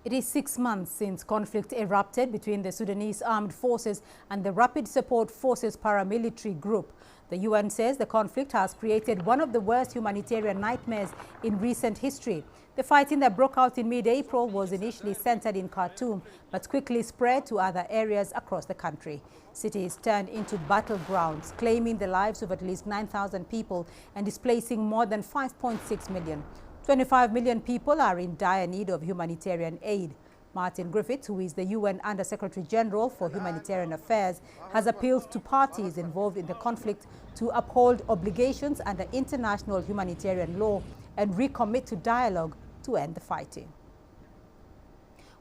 It is 6 months since conflict erupted between the Sudanese armed forces and the Rapid Support Forces paramilitary group. The UN says the conflict has created one of the worst humanitarian nightmares in recent history. The fighting that broke out in mid-April was initially centered in Khartoum, but quickly spread to other areas across the country. Cities turned into battlegrounds, claiming the lives of at least 9,000 people and displacing more than 5.6 million. 25 million people are in dire need of humanitarian aid. Martin Griffiths, who is the UN Under-Secretary General for Humanitarian Affairs, has appealed to parties involved in the conflict to uphold obligations under international humanitarian law and recommit to dialogue to end the fighting.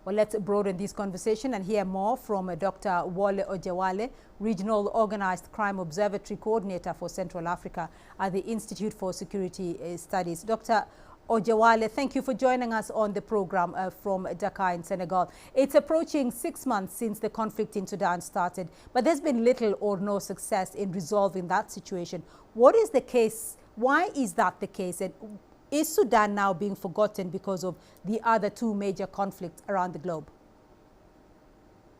Well, let's broaden this conversation and hear more from Dr. Wole Ojewale, Regional Organized Crime Observatory Coordinator for Central Africa at the Institute for Security Studies. Dr. Ojewale, thank you for joining us on the program from Dakar in Senegal. It's approaching 6 months since the conflict in Sudan started, but there's been little or no success in resolving that situation. What is the case? Why is that the case? And is Sudan now being forgotten because of the other two major conflicts around the globe?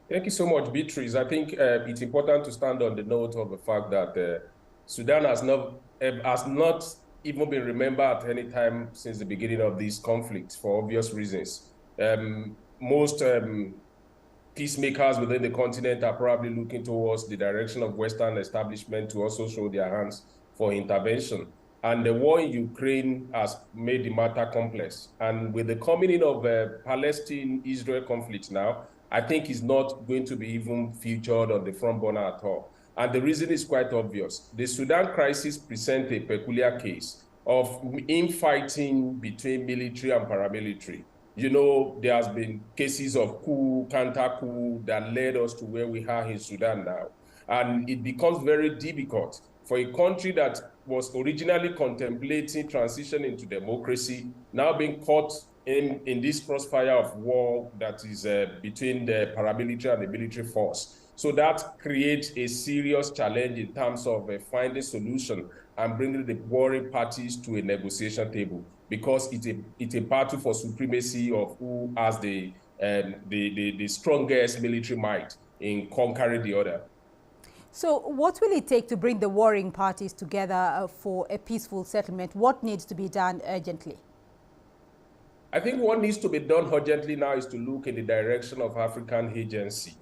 Thank you so much, Beatrice. I think it's important to stand on the note of the fact that Sudan has not even been remembered at any time since the beginning of this conflict for obvious reasons. Most peacemakers within the continent are probably looking towards the direction of Western establishment to also show their hands for intervention. And the war in Ukraine has made the matter complex. And with the coming in of Palestine-Israel conflict now, I think it's not going to be even featured on the front burner at all. And the reason is quite obvious. The Sudan crisis presents a peculiar case of infighting between military and paramilitary. You know, there has been cases of coup, counter-coup that led us to where we are in Sudan now. And it becomes very difficult for a country that was originally contemplating transition into democracy, now being caught in this crossfire of war that is between the paramilitary and the military force. So that creates a serious challenge in terms of finding solution and bringing the warring parties to a negotiation table, because it's a battle for supremacy of who has the strongest military might in conquering the other. So what will it take to bring the warring parties together for a peaceful settlement? What needs to be done urgently? I think what needs to be done urgently now is to look in the direction of African agency.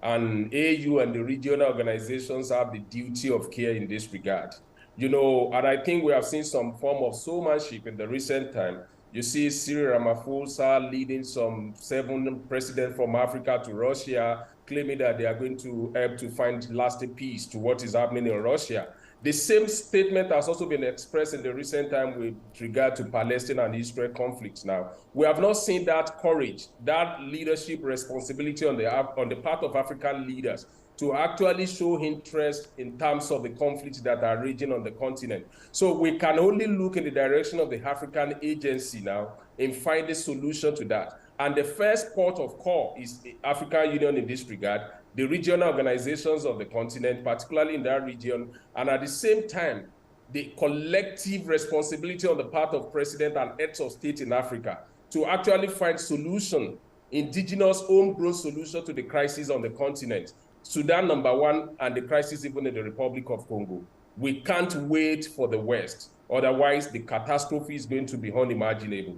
And AU and the regional organizations have the duty of care in this regard. You know, and I think we have seen some form of showmanship in the recent time. You see Cyril Ramaphosa leading some 7 presidents from Africa to Russia, claiming that they are going to help to find lasting peace to what is happening in Russia. The same statement has also been expressed in the recent time with regard to Palestine and Israel conflicts now. We have not seen that courage, that leadership responsibility on the part of African leaders to actually show interest in terms of the conflicts that are raging on the continent. So we can only look in the direction of the African agency now in finding a solution to that. And the first port of call is the African Union in this regard, the regional organizations of the continent, particularly in that region, and at the same time, the collective responsibility on the part of president and heads of state in Africa to actually find solution, indigenous homegrown solution to the crisis on the continent. Sudan, number one, and the crisis even in the Republic of Congo. We can't wait for the West. Otherwise, the catastrophe is going to be unimaginable.